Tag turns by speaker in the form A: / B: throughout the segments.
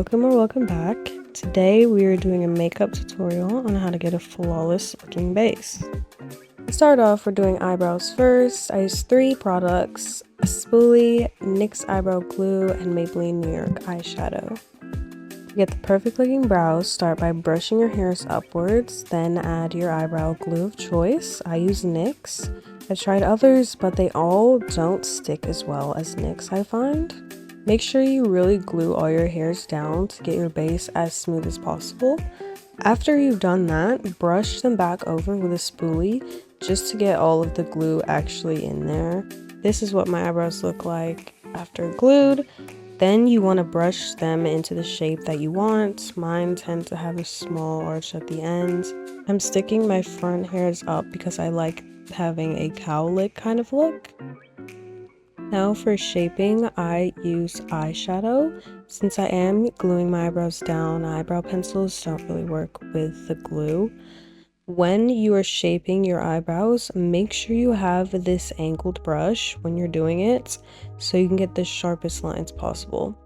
A: Welcome or welcome back. Today we are doing a makeup tutorial on how to get a flawless looking base. To start off, we're doing eyebrows first. I use 3 products: a spoolie, NYX eyebrow glue, and Maybelline New York eyeshadow. To get the perfect looking brows, start by brushing your hairs upwards, then add your eyebrow glue of choice. I use NYX. I've tried others, but they all don't stick as well as NYX, I find. Make sure you really glue all your hairs down to get your base as smooth as possible. After you've done that, brush them back over with a spoolie just to get all of the glue actually in there. This is what my eyebrows look like after glued. Then you want to brush them into the shape that you want. Mine tend to have a small arch at the end. I'm sticking my front hairs up because I like having a cowlick kind of look. Now for shaping, I use eyeshadow. Since I am gluing my eyebrows down, eyebrow pencils don't really work with the glue. When you are shaping your eyebrows, make sure you have this angled brush when you're doing it so you can get the sharpest lines possible.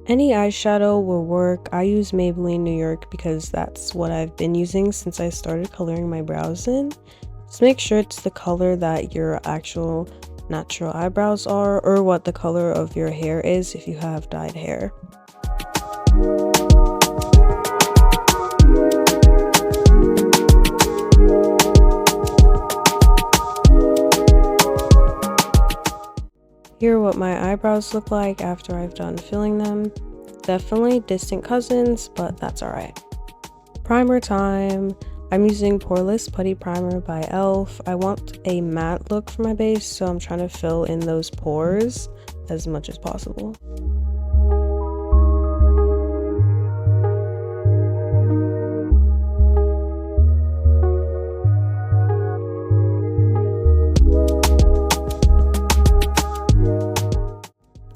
A: Any eyeshadow will work. I use Maybelline New York because that's what I've been using since I started coloring my brows in. Just make sure it's the color that your actual natural eyebrows are, or what the color of your hair is if you have dyed hair. Here are what my eyebrows look like after I've done filling them. Definitely distant cousins, but that's alright. Primer time. I'm using Poreless Putty Primer by e.l.f. I want a matte look for my base, so I'm trying to fill in those pores as much as possible.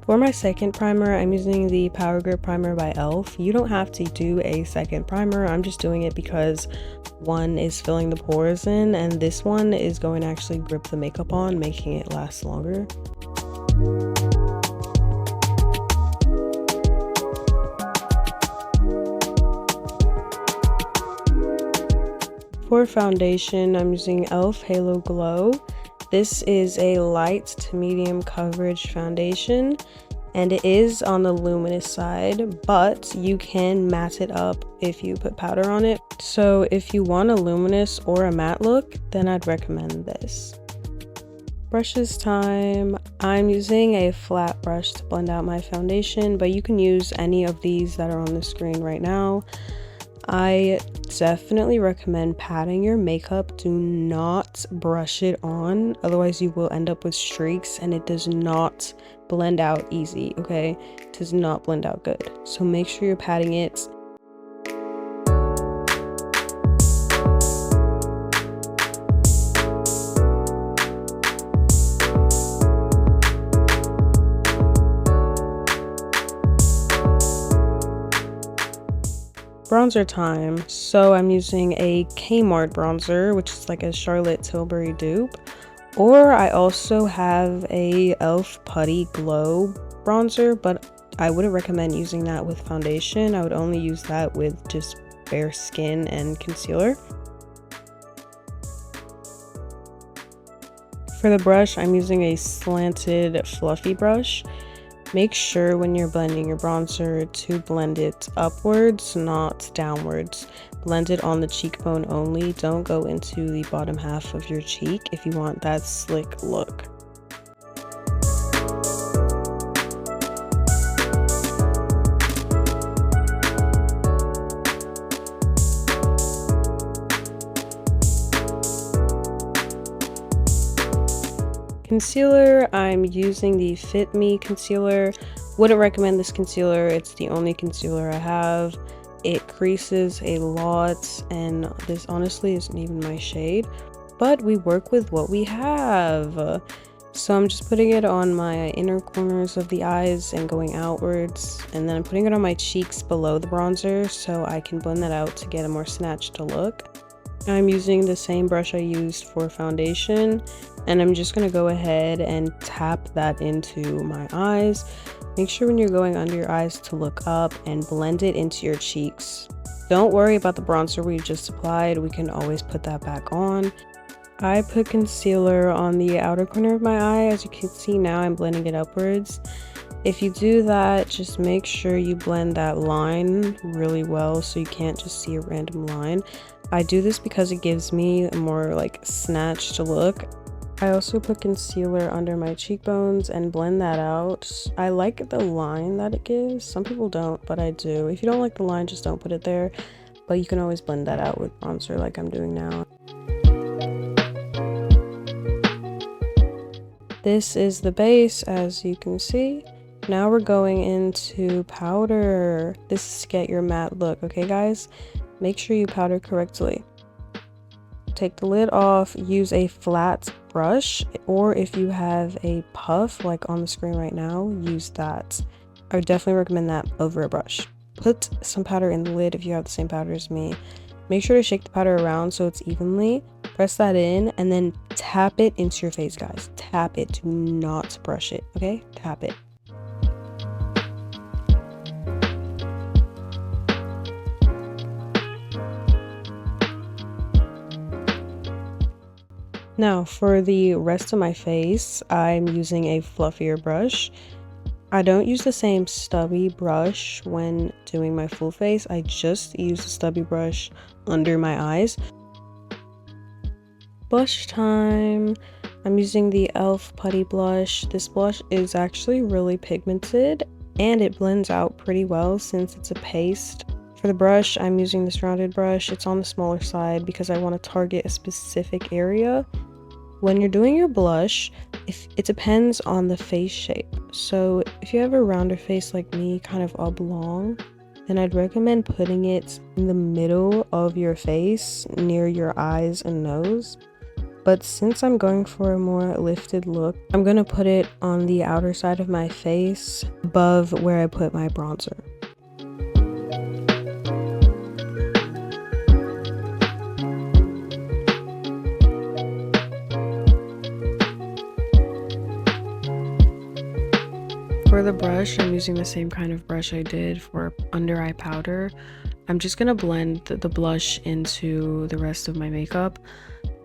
A: For my second primer, I'm using the Power Grip Primer by e.l.f. You don't have to do a second primer. I'm just doing it because one is filling the pores in, and this one is going to actually grip the makeup on, making it last longer. For foundation, I'm using e.l.f. Halo Glow. This is a light to medium coverage foundation, and it is on the luminous side, but you can matte it up if you put powder on it. So if you want a luminous or a matte look, then I'd recommend this. Brushes time. I'm using a flat brush to blend out my foundation, but you can use any of these that are on the screen right now. I definitely recommend patting your makeup. Do not brush it on, otherwise you will end up with streaks and it does not blend out easy, okay? It does not blend out good. So make sure you're patting it. Bronzer time. So I'm using a Kmart bronzer, which is like a Charlotte Tilbury dupe, or I also have a e.l.f. Putty Glow bronzer, but I wouldn't recommend using that with foundation. I would only use that with just bare skin and concealer. For the brush, I'm using a slanted fluffy brush. Make sure when you're blending your bronzer to blend it upwards, not downwards. Blend it on the cheekbone only. Don't go into the bottom half of your cheek if you want that slick look. Concealer, I'm using the Fit Me concealer. Wouldn't recommend this concealer. It's the only concealer I have. It creases a lot, and this honestly isn't even my shade, but we work with what we have. So I'm just putting it on my inner corners of the eyes and going outwards, and then I'm putting it on my cheeks below the bronzer so I can blend that out to get a more snatched look. I'm using the same brush I used for foundation, and I'm just going to go ahead and tap that into my eyes. Make sure when you're going under your eyes to look up and blend it into your cheeks. Don't worry about the bronzer we just applied. We can always put that back on. I put concealer on the outer corner of my eye. As you can see now, I'm blending it upwards. If you do that, just make sure you blend that line really well so you can't just see a random line. I do this because it gives me a more like snatched look. I also put concealer under my cheekbones and blend that out. I like the line that it gives. Some people don't, but I do. If you don't like the line, just don't put it there. But you can always blend that out with bronzer like I'm doing now. This is the base, as you can see. Now we're going into powder. This is to get your matte look, okay guys? Make sure you powder correctly. Take the lid off, use a flat brush, or if you have a puff like on the screen right now, use that. I would definitely recommend that over a brush. Put some powder in the lid if you have the same powder as me. Make sure to shake the powder around so it's evenly. Press that in and then tap it into your face, guys. Tap it, do not brush it, okay? Tap it. Now for the rest of my face, I'm using a fluffier brush. I don't use the same stubby brush when doing my full face. I just use the stubby brush under my eyes. Blush time. I'm using the e.l.f. Putty Blush. This blush is actually really pigmented and it blends out pretty well since it's a paste. For the brush, I'm using this rounded brush. It's on the smaller side because I want to target a specific area. When you're doing your blush, it depends on the face shape. So if you have a rounder face like me, kind of oblong, then I'd recommend putting it in the middle of your face, near your eyes and nose. But since I'm going for a more lifted look, I'm going to put it on the outer side of my face, above where I put my bronzer. For the brush, I'm using the same kind of brush I did for under eye powder. I'm just gonna blend the blush into the rest of my makeup.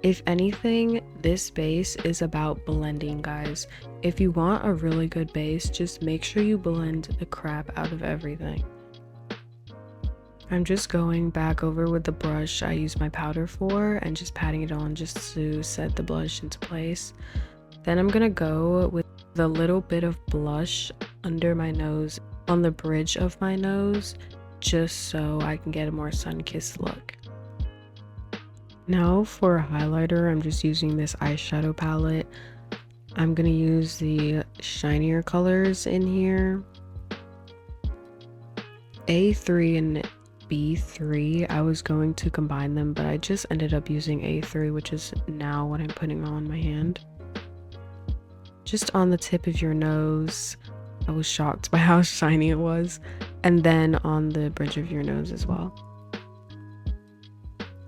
A: If anything, this base is about blending, guys. If you want a really good base, just make sure you blend the crap out of everything. I'm just going back over with the brush I used my powder for and just patting it on just to set the blush into place. Then I'm gonna go with the little bit of blush under my nose, on the bridge of my nose, just so I can get a more sun-kissed look. Now for a highlighter, I'm just using this eyeshadow palette. I'm gonna use the shinier colors in here. A3 and B3, I was going to combine them, but I just ended up using A3, which is now what I'm putting on my hand. Just on the tip of your nose. I was shocked by how shiny it was. And then on the bridge of your nose as well.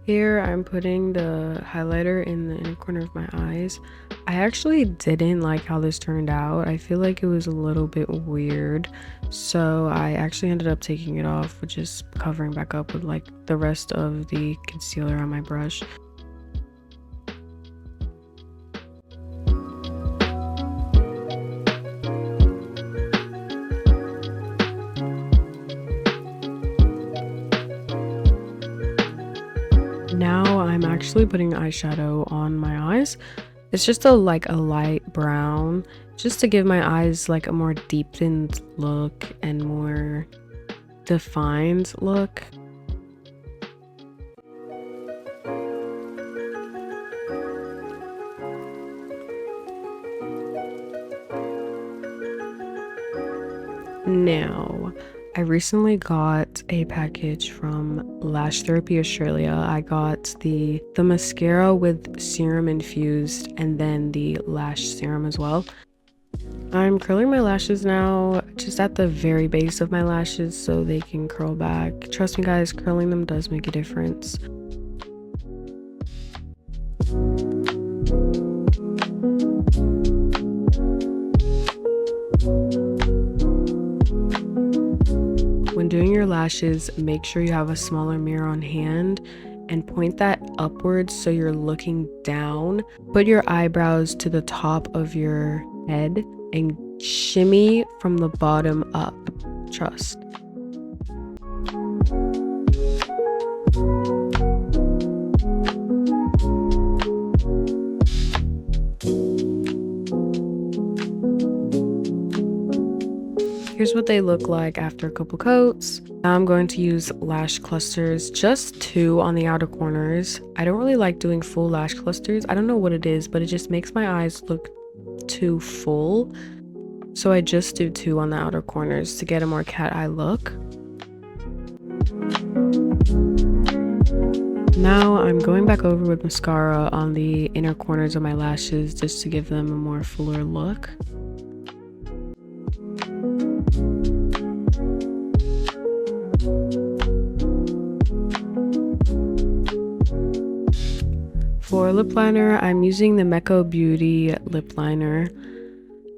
A: Here I'm putting the highlighter in the inner corner of my eyes. I actually didn't like how this turned out. I feel like it was a little bit weird. So I actually ended up taking it off, with just covering back up with like the rest of the concealer on my brush. Now I'm actually putting eyeshadow on my eyes. It's just a light brown, just to give my eyes like a more deepened look and more defined look. Now, I recently got a package from Lash Therapy Australia. I got the mascara with serum infused and then the lash serum as well. I'm curling my lashes now, just at the very base of my lashes so they can curl back. Trust me guys, curling them does make a difference. lashes, make sure you have a smaller mirror on hand and point that upwards so you're looking down. Put your eyebrows to the top of your head and shimmy from the bottom up. Trust. Here's what they look like after a couple coats. Now I'm going to use lash clusters, just 2 on the outer corners. I don't really like doing full lash clusters. I don't know what it is, but it just makes my eyes look too full. So I just do 2 on the outer corners to get a more cat eye look. Now I'm going back over with mascara on the inner corners of my lashes just to give them a more fuller look. For lip liner, I'm using the Mecca Beauty lip liner.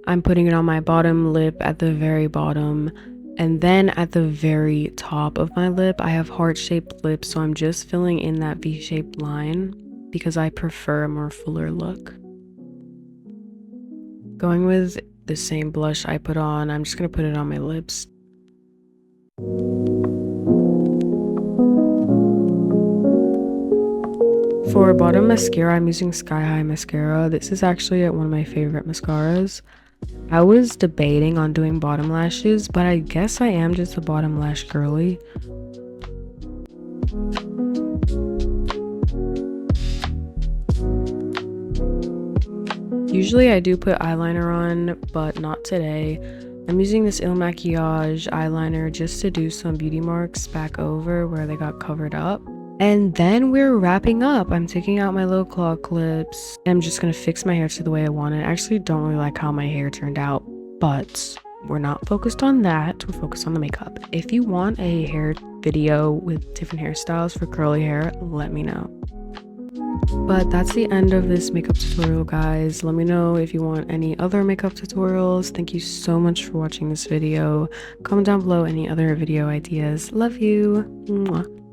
A: I'm putting it on my bottom lip at the very bottom, and then at the very top of my lip. I have heart-shaped lips, so I'm just filling in that V-shaped line because I prefer a more fuller look. Going with the same blush I put on, I'm just going to put it on my lips. For bottom mascara, I'm using Sky High mascara. This is actually one of my favorite mascaras. I was debating on doing bottom lashes, but I guess I am just a bottom lash girly. Usually I do put eyeliner on, but not today. I'm using this Il Makiage eyeliner just to do some beauty marks back over where they got covered up. And then we're wrapping up. I'm taking out my little claw clips. I'm just gonna fix my hair to the way I want it. I actually don't really like how my hair turned out, but we're not focused on that. We're focused on the makeup. If you want a hair video with different hairstyles for curly hair, let me know. But that's the end of this makeup tutorial, guys. Let me know if you want any other makeup tutorials. Thank you so much for watching this video. Comment down below any other video ideas. Love you. Mwah.